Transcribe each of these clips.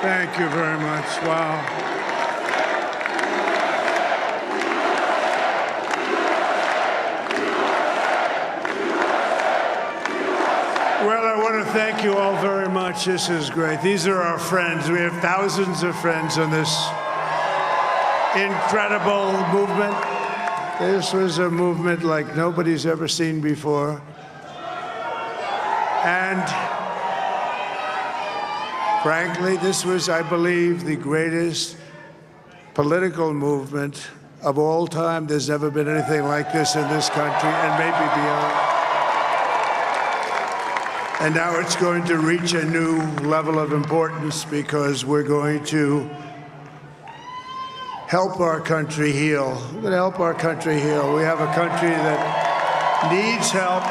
Thank you very much. Wow. Well, I want to thank you all very much. This is great. These are our friends. We have thousands of friends on this incredible movement. This was a movement like nobody's ever seen before. And frankly, this was, I believe, the greatest political movement of all time. There's never been anything like this in this country, and maybe beyond. And now it's going to reach a new level of importance because we're going to help our country heal. We're going to help our country heal. We have a country that needs help,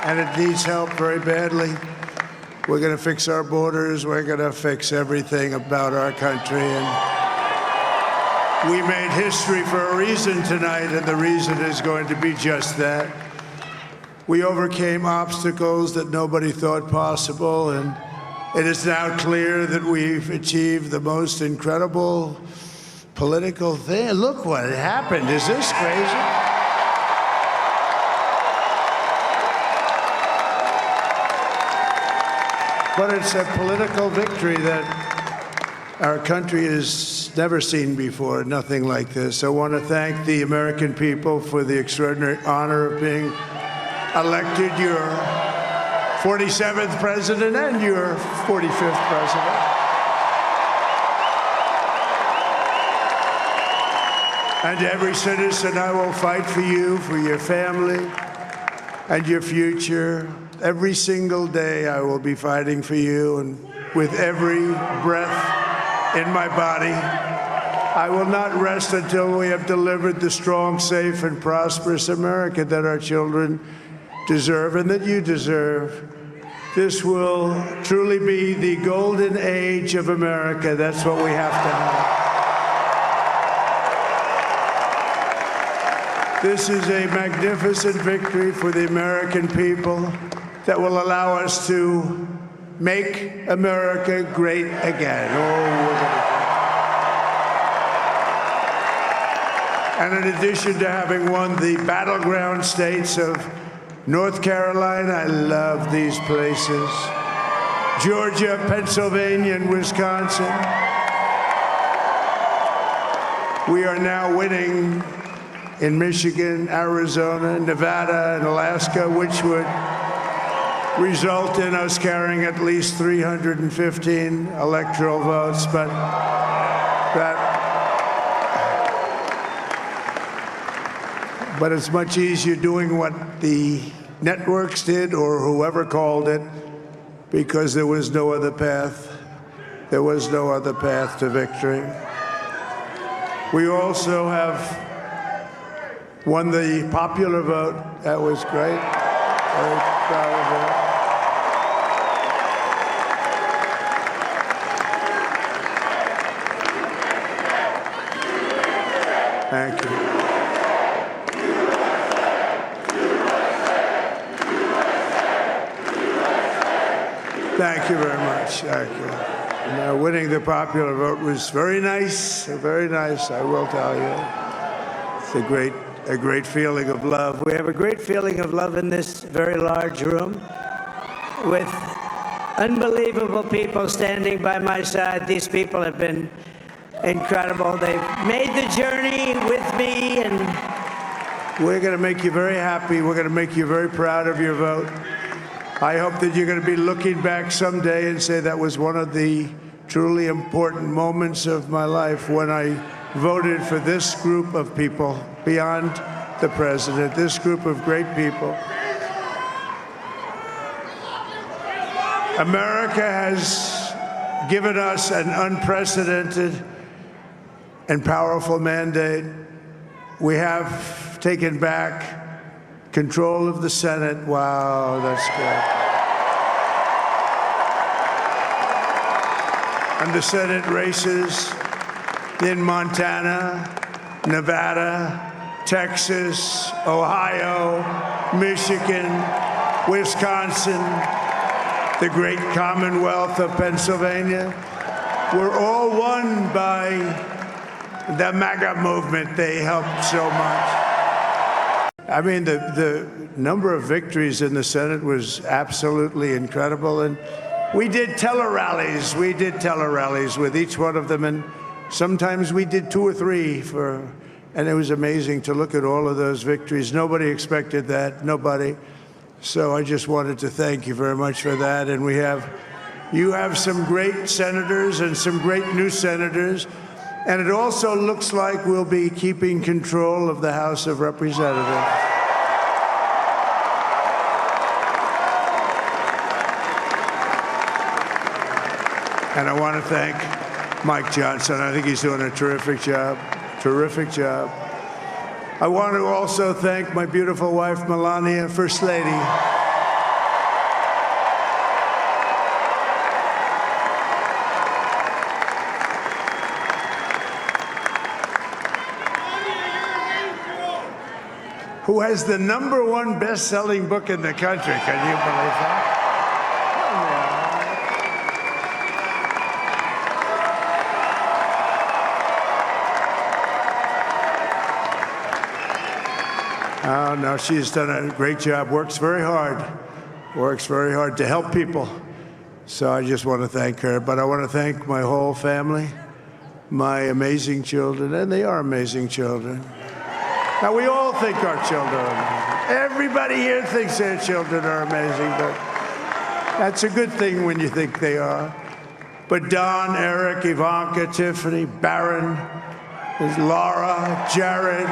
and it needs help very badly. We're going to fix our borders. We're going to fix everything about our country. And we made history for a reason tonight, and the reason is going to be just that. We overcame obstacles that nobody thought possible, and it is now clear that we've achieved the most incredible political thing. Look what happened. Is this crazy? But it's a political victory that our country has never seen before, nothing like this. I want to thank the American people for the extraordinary honor of being elected your 47th president and your 45th president. And every citizen, I will fight for you, for your family, and your future. Every single day, I will be fighting for you, and with every breath in my body, I will not rest until we have delivered the strong, safe, and prosperous America that our children deserve and that you deserve. This will truly be the golden age of America. That's what we have to have. This is a magnificent victory for the American people that will allow us to make America great again. And in addition to having won the battleground states of North Carolina, I love these places, Georgia, Pennsylvania, and Wisconsin, we are now winning in Michigan, Arizona, Nevada, and Alaska, which would result in us carrying at least 315 electoral votes, but it's much easier doing what the networks did or whoever called it, because there was no other path. There was no other path to victory. We also have won the popular vote. That was great. Very proud of that. Thank you. Thank you very much. Thank you. And, winning the popular vote was very nice, I will tell you. It's a great feeling of love. We have a great feeling of love in this very large room with unbelievable people standing by my side. These people have been incredible. They've made the journey with me, and we're going to make you very happy. We're going to make you very proud of your vote. I hope that you're going to be looking back someday and say that was one of the truly important moments of my life when I voted for this group of people beyond the president, this group of great people. America has given us an unprecedented and powerful mandate. We have taken back control of the Senate. Wow, that's good. And the Senate races in Montana, Nevada, Texas, Ohio, Michigan, Wisconsin, the great Commonwealth of Pennsylvania. We're all won by the MAGA movement. They helped so much. I mean, the number of victories in the Senate was absolutely incredible. And we did tele-rallies. We did tele-rallies with each one of them. And sometimes we did 2 or 3 and it was amazing to look at all of those victories. Nobody expected that, nobody. So I just wanted to thank you very much for that. And you have some great senators and some great new senators. And it also looks like we'll be keeping control of the House of Representatives. And I want to thank Mike Johnson. I think he's doing a terrific job. Terrific job. I want to also thank my beautiful wife, Melania, First Lady. Who has the #1 best-selling book in the country. Can you believe that? Oh, no, she's done a great job, works very hard to help people. So I just want to thank her. But I want to thank my whole family, my amazing children, and they are amazing children. Now, we all think our children are amazing. Everybody here thinks their children are amazing, but that's a good thing when you think they are. But Don, Eric, Ivanka, Tiffany, Barron, there's Laura, Jared,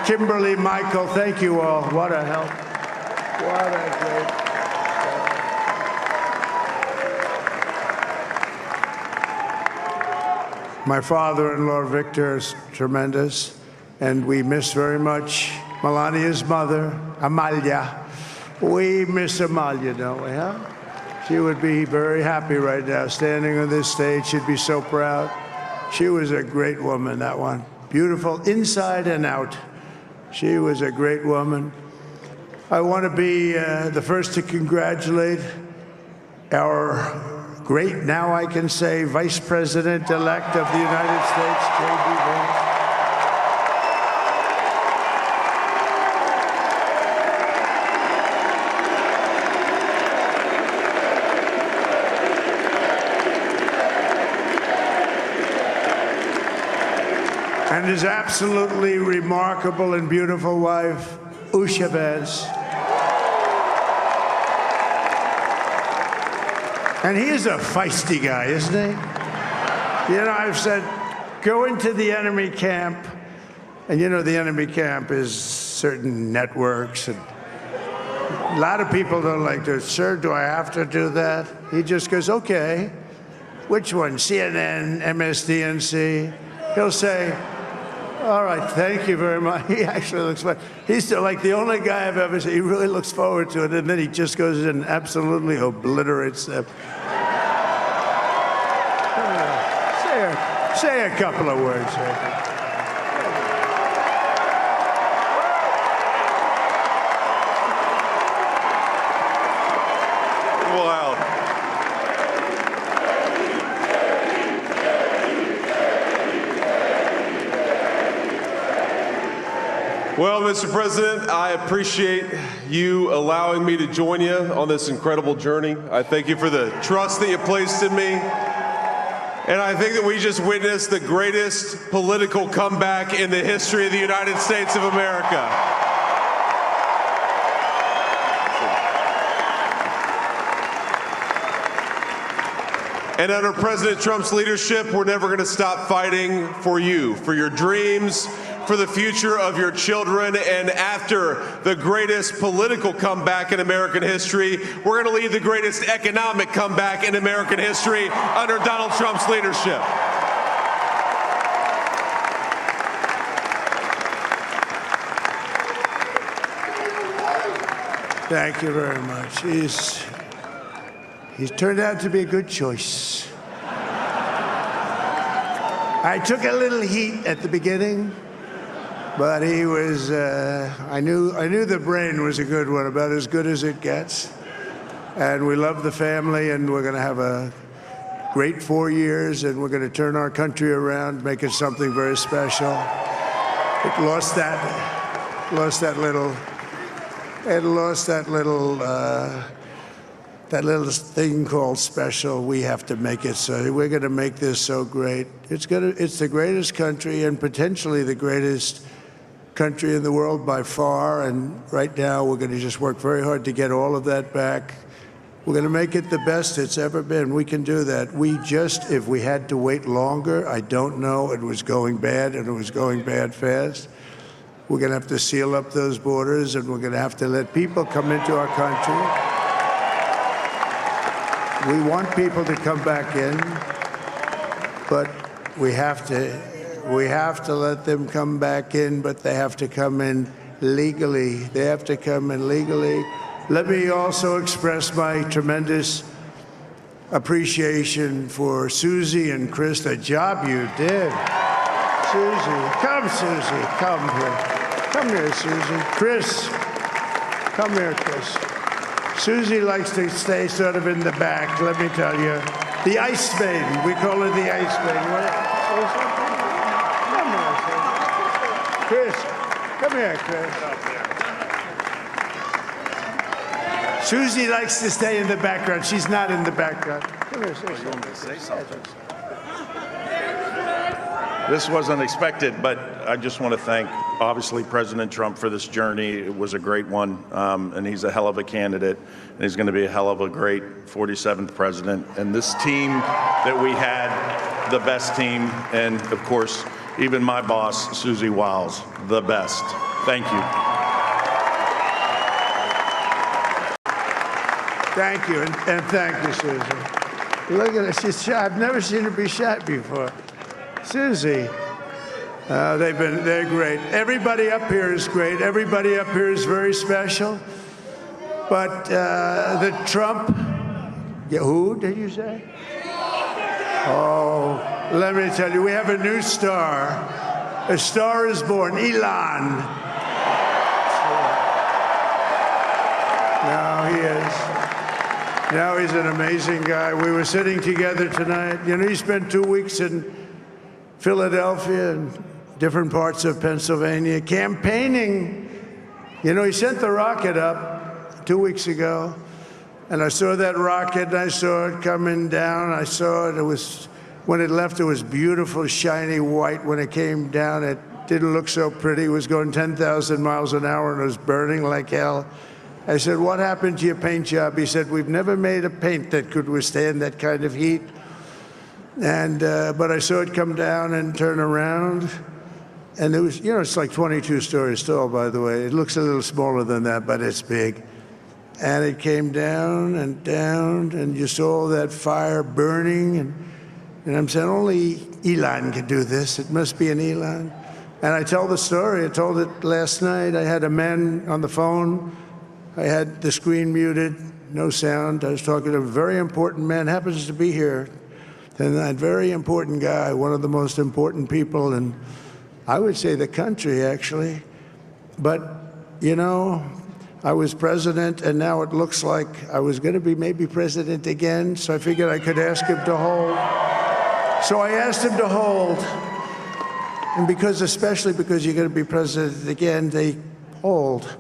Kimberly, Michael, thank you all. What a help. What a great help. My father-in-law, Victor, is tremendous, and we miss very much Melania's mother, Amalia. We miss Amalia, don't we, huh? She would be very happy right now, standing on this stage. She'd be so proud. She was a great woman, that one. Beautiful inside and out. She was a great woman. I want to be the first to congratulate our great, now I can say, Vice President-elect of the United States, J.D. Vance. And his absolutely remarkable and beautiful wife, Usha Vance. And he is a feisty guy, isn't he? You know, I've said, go into the enemy camp, and you know the enemy camp is certain networks, and a lot of people don't like to, sir, do I have to do that? He just goes, okay, which one, CNN, MSDNC? He'll say, all right, thank you very much. He actually looks fun. He's like the only guy I've ever seen. He really looks forward to it, and then he just goes and absolutely obliterates them. Say a couple of words. Wow. Well, Mr. President, I appreciate you allowing me to join you on this incredible journey. I thank you for the trust that you placed in me. And I think that we just witnessed the greatest political comeback in the history of the United States of America. And under President Trump's leadership, we're never going to stop fighting for you, for your dreams, for the future of your children. And after the greatest political comeback in American history, we're going to lead the greatest economic comeback in American history under Donald Trump's leadership. Thank you very much. He's turned out to be a good choice. I took a little heat at the beginning, but he was, I knew the brain was a good one, about as good as it gets. And we love the family, and we're going to have a great 4 years, and we're going to turn our country around, make it something very special. It lost that little thing called special. We have to make it so. We're going to make this so great. It's the greatest country and potentially the greatest country in the world by far. And right now, we're going to just work very hard to get all of that back. We're going to make it the best it's ever been. We can do that. If we had to wait longer, I don't know. It was going bad, and it was going bad fast. We're going to have to seal up those borders, and we're going to have to let people come into our country. We want people to come back in, but we have to let them come back in, but they have to come in legally. They have to come in legally. Let me also express my tremendous appreciation for Susie and Chris, the job you did. Susie, come here. Come here, Susie. Chris, come here, Chris. Susie likes to stay sort of in the back, let me tell you. The Ice Maiden, we call her the Ice Maiden. Come here, Chris. Come here, Chris. Susie likes to stay in the background. She's not in the background. Come here, Susie. This wasn't expected, but I just want to thank, obviously, President Trump for this journey. It was a great one, and he's a hell of a candidate, and he's going to be a hell of a great 47th president. And this team that we had, the best team, and, of course, even my boss, Susie Wiles, the best. Thank you. Thank you, and thank you, Susie. Look at her, she's shy. I've never seen her be shy before. Susie, they're great. Everybody up here is great. Everybody up here is very special. But the Trump, who did you say? Oh, let me tell you, we have a new star. A star is born, Elon. Now he is. Now he's an amazing guy. We were sitting together tonight. You know, he spent 2 weeks in Philadelphia and different parts of Pennsylvania campaigning. You know, he sent the rocket up 2 weeks ago, and I saw that rocket, and I saw it coming down. I saw it. When it left, it was beautiful, shiny white. When it came down, it didn't look so pretty. It was going 10,000 miles an hour, and it was burning like hell. I said, what happened to your paint job? He said, we've never made a paint that could withstand that kind of heat. And but I saw it come down and turn around, and it was, you know, it's like 22 stories tall, by the way. It looks a little smaller than that, but it's big. And it came down, and you saw that fire burning, and I'm saying only Elon can do this. It must be an Elon. And I tell the story. I told it last night. I had a man on the phone. I had the screen muted, no sound. I was talking to a very important man, happens to be here. And that very important guy, one of the most important people in, I would say, the country, actually. But, you know, I was president, and now it looks like I was going to be maybe president again, so I figured I could ask him to hold. So I asked him to hold. And especially because you're going to be president again, they hold.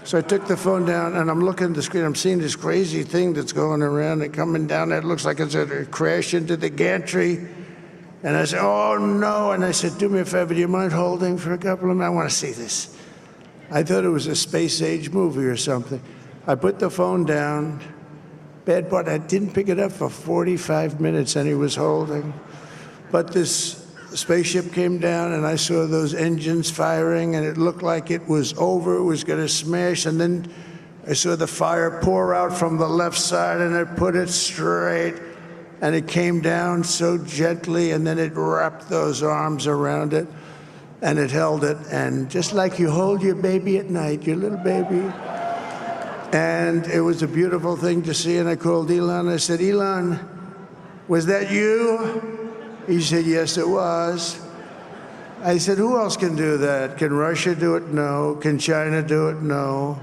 So I took the phone down, and I'm looking at the screen. I'm seeing this crazy thing that's going around and coming down. It looks like it's going to crash into the gantry. And I said, oh, no. And I said, do me a favor. Do you mind holding for a couple of minutes? I want to see this. I thought it was a space-age movie or something. I put the phone down. Bad part, I didn't pick it up for 45 minutes, and he was holding. But this spaceship came down, and I saw those engines firing, and it looked like it was over. It was going to smash, and then I saw the fire pour out from the left side, and I put it straight, and it came down so gently, and then it wrapped those arms around it, and it held it, and just like you hold your baby at night, your little baby. And it was a beautiful thing to see, and I called Elon. I said, Elon, was that you? He said, yes, it was. I said, who else can do that? Can Russia do it? No. Can China do it? No.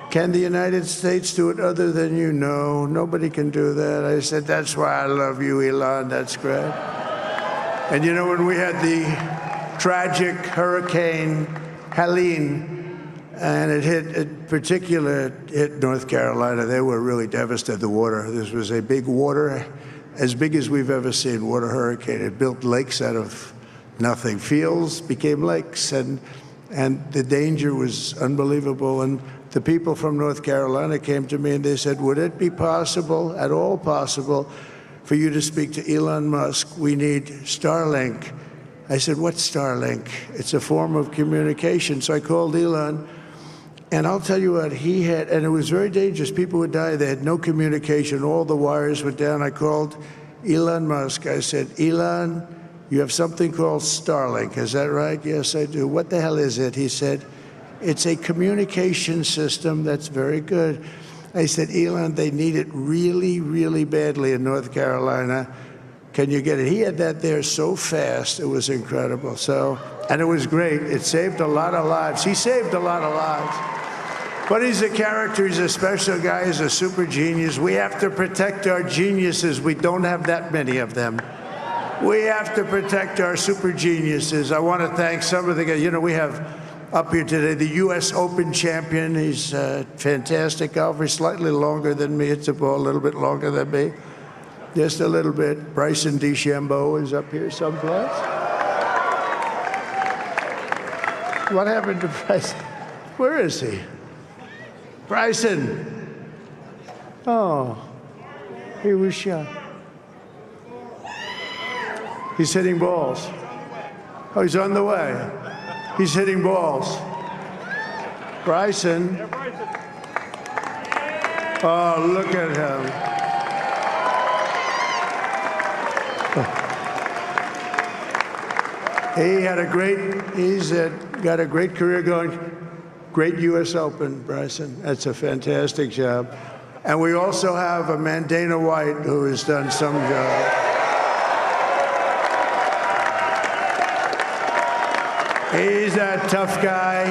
can the United States do it other than you? No, nobody can do that. I said, that's why I love you, Elon. That's great. And you know, when we had the tragic Hurricane Helene, and it hit North Carolina, they were really devastated, the water. This was a big water, as big as we've ever seen, water hurricane. It built lakes out of nothing. Fields became lakes, and the danger was unbelievable. And the people from North Carolina came to me and they said, would it be possible, at all possible, for you to speak to Elon Musk? We need Starlink. I said, what's Starlink? It's a form of communication. So I called Elon, and I'll tell you what, he had, and it was very dangerous. People would die. They had no communication. All the wires were down. I called Elon Musk. I said, Elon, you have something called Starlink. Is that right? Yes, I do. What the hell is it? He said, it's a communication system that's very good. I said, Elon, they need it really, really badly in North Carolina. Can you get it? He had that there so fast. It was incredible. So, and it was great. It saved a lot of lives. He saved a lot of lives. But he's a character. He's a special guy. He's a super genius. We have to protect our geniuses. We don't have that many of them. We have to protect our super geniuses. I want to thank some of the guys. You know, we have up here today the U.S. Open champion. He's a fantastic golfer. He's slightly longer than me. Hits the ball a little bit longer than me. Just a little bit. Bryson DeChambeau is up here someplace. What happened to Bryson? Where is he? Bryson. Oh, he was shot. He's hitting balls. Oh, he's on the way. He's hitting balls. Bryson. Oh, look at him. He's got a great career going. Great U.S. Open, Bryson. That's a fantastic job. And we also have a man, Dana White, who has done some job. He's a tough guy.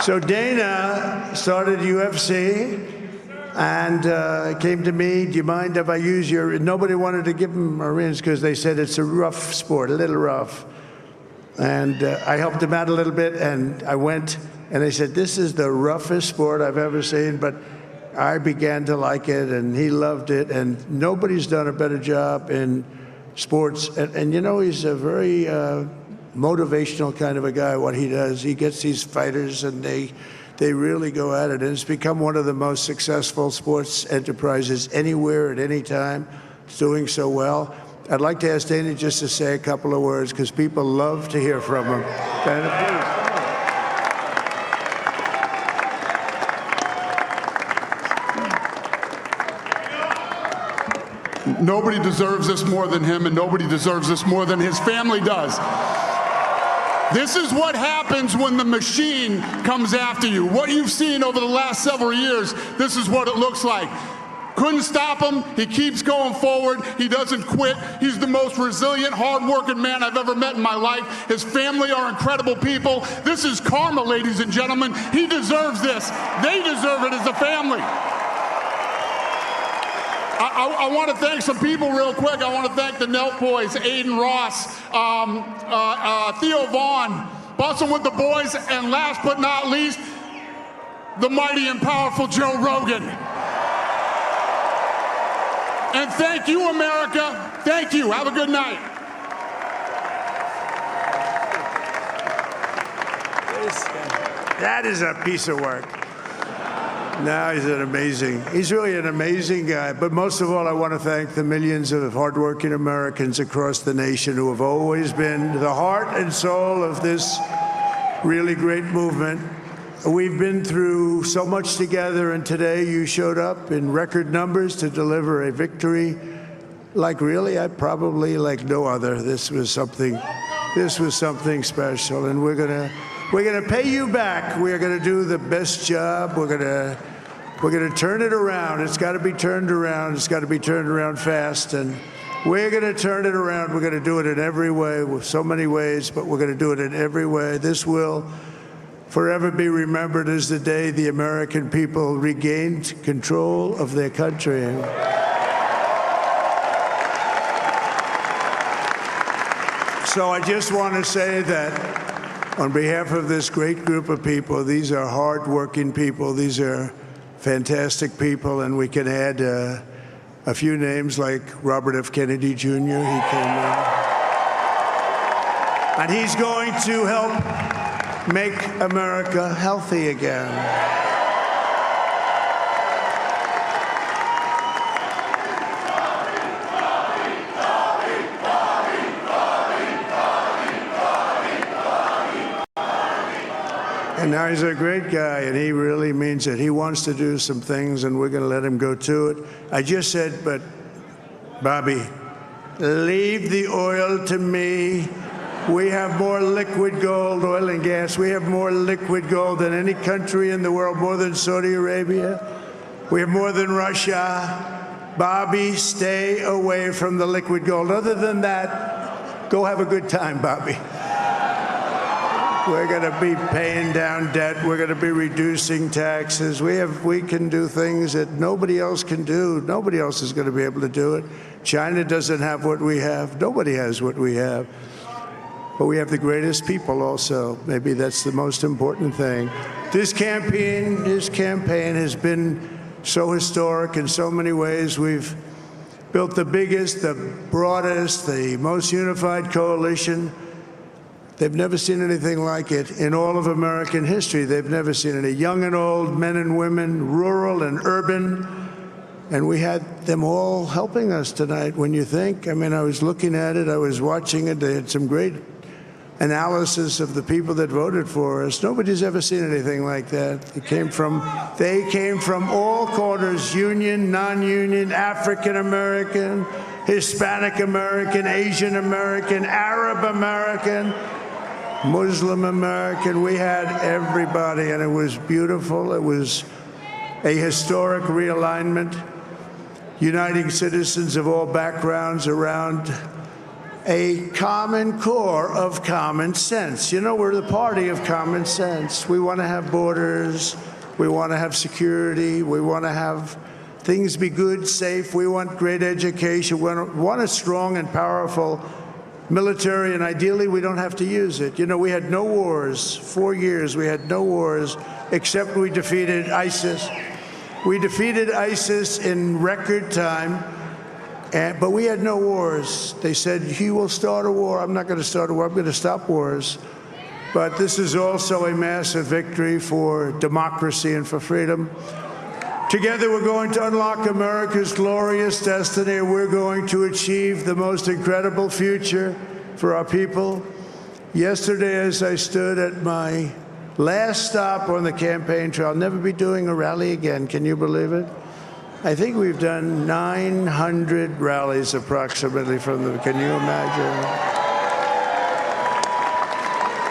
So Dana started UFC and came to me, do you mind if I use your, nobody wanted to give him Marines because they said it's a rough sport, a little rough. And I helped him out a little bit, and I went, and they said, this is the roughest sport I've ever seen, but I began to like it, and he loved it, and nobody's done a better job in sports. And you know, he's a very motivational kind of a guy, what he does. He gets these fighters, and they really go at it, and it's become one of the most successful sports enterprises anywhere at any time. It's doing so well. I'd like to ask Dana just to say a couple of words, because people love to hear from him. Dana, please. Nobody deserves this more than him, and nobody deserves this more than his family does. This is what happens when the machine comes after you. What you've seen over the last several years, this is what it looks like. Couldn't stop him. He keeps going forward. He doesn't quit. He's the most resilient, hard-working man I've ever met in my life. His family are incredible people. This is karma, ladies and gentlemen. He deserves this. They deserve it as a family. I want to thank some people real quick. I want to thank the Nelk boys, Aiden Ross, Theo Vaughn, busting with the boys, and last but not least, the mighty and powerful Joe Rogan. And thank you, America. Thank you. Have a good night. That is a piece of work. No, he's really an amazing guy. But most of all, I want to thank the millions of hardworking Americans across the nation who have always been the heart and soul of this really great movement. We've been through so much together, and today you showed up in record numbers to deliver a victory like probably like no other. This was something special, and we're gonna pay you back. We're gonna do the best job. We're gonna turn it around. It's got to be turned around. It's got to be turned around fast, and We're going to turn it around. We're going to do it in every way, with so many ways, but we're going to do it in every way. This will forever be remembered as the day the American people regained control of their country. So I just want to say that on behalf of this great group of people, these are hard-working people. These are fantastic people, and we can add a few names like Robert F. Kennedy Jr. He came in. And he's going to help make America healthy again. And now he's a great guy, and he really means it. He wants to do some things, and we're going to let him go to it. I just said, but, Bobby, leave the oil to me. We have more liquid gold, oil and gas. We have more liquid gold than any country in the world, more than Saudi Arabia. We have more than Russia. Bobby, stay away from the liquid gold. Other than that, go have a good time, Bobby. We're going to be paying down debt. We're going to be reducing taxes. We can do things that nobody else can do. Nobody else is going to be able to do it. China doesn't have what we have. Nobody has what we have. But we have the greatest people also. Maybe that's the most important thing. This campaign has been so historic in so many ways. We've built the biggest, the broadest, the most unified coalition. They've never seen anything like it in all of American history. They've never seen it. Young and old, men and women, rural and urban. And we had them all helping us tonight. When you think, I mean, I was looking at it, I was watching it. They had some great analysis of the people that voted for us. Nobody's ever seen anything like that. They came from all corners, union, non-union, African American, Hispanic American, Asian American, Arab American, Muslim American. We had everybody, and it was beautiful. It was a historic realignment, uniting citizens of all backgrounds around a common core of common sense. You know, we're the party of common sense. We want to have borders. We want to have security. We want to have things be good, safe. We want great education. We want a strong and powerful military, and ideally we don't have to use it. You know, we had no wars. 4 years we had no wars, except we defeated ISIS. We defeated ISIS in record time, but we had no wars. They said, he will start a war. I'm not going to start a war. I'm going to stop wars. But this is also a massive victory for democracy and for freedom. Together, we're going to unlock America's glorious destiny. We're going to achieve the most incredible future for our people. Yesterday, as I stood at my last stop on the campaign trail, I'll never be doing a rally again. Can you believe it? I think we've done 900 rallies approximately from the, can you imagine?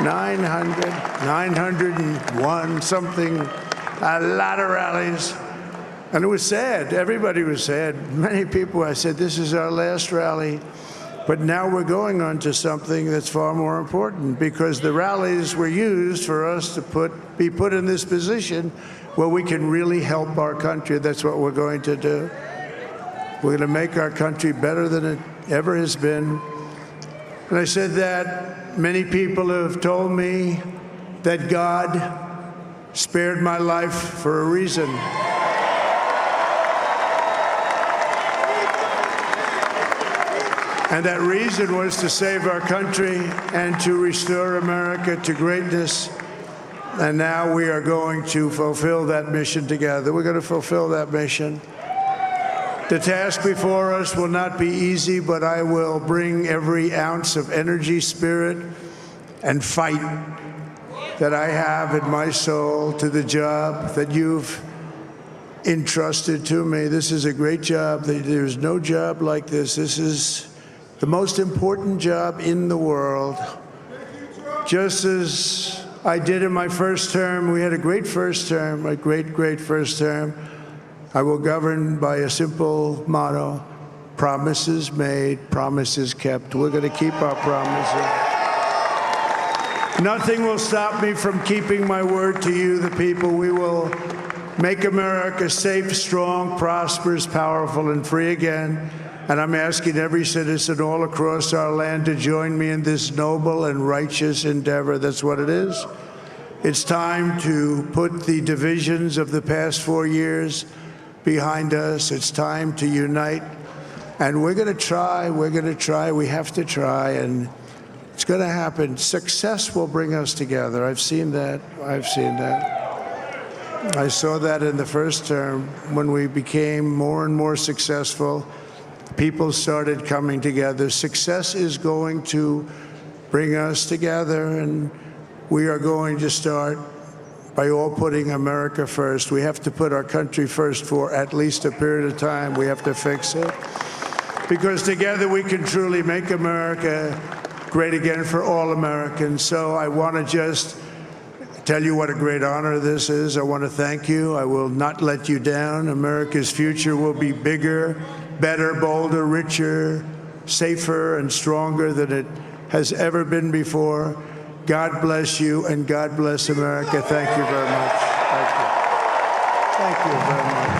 901, something, a lot of rallies. And it was sad. Everybody was sad. Many people, I said, this is our last rally. But now we're going on to something that's far more important, because the rallies were used for us to be put in this position where we can really help our country. That's what we're going to do. We're going to make our country better than it ever has been. And I said that many people have told me that God spared my life for a reason. And that reason was to save our country and to restore America to greatness. And now we are going to fulfill that mission together. We're going to fulfill that mission. The task before us will not be easy, but I will bring every ounce of energy, spirit, and fight that I have in my soul to the job that you've entrusted to me. This is a great job. There's no job like this. This is the most important job in the world. Just as I did in my first term, we had a great first term, a great, great first term. I will govern by a simple motto: Promises made, promises kept. We're going to keep our promises. Nothing will stop me from keeping my word to you, the people. We will make America safe, strong, prosperous, powerful, and free again. And I'm asking every citizen all across our land to join me in this noble and righteous endeavor. That's what it is. It's time to put the divisions of the past 4 years behind us. It's time to unite. And we're going to try. We're going to try. We have to try. And it's going to happen. Success will bring us together. I've seen that. I've seen that. I saw that in the first term when we became more and more successful. People started coming together. Success is going to bring us together, and we are going to start by all putting America first. We have to put our country first for at least a period of time. We have to fix it. Because together we can truly make America great again for all Americans. So I want to just tell you what a great honor this is. I want to thank you. I will not let you down. America's future will be bigger, better, bolder, richer, safer, and stronger than it has ever been before. God bless you, and God bless America. Thank you very much. Thank you. Thank you very much.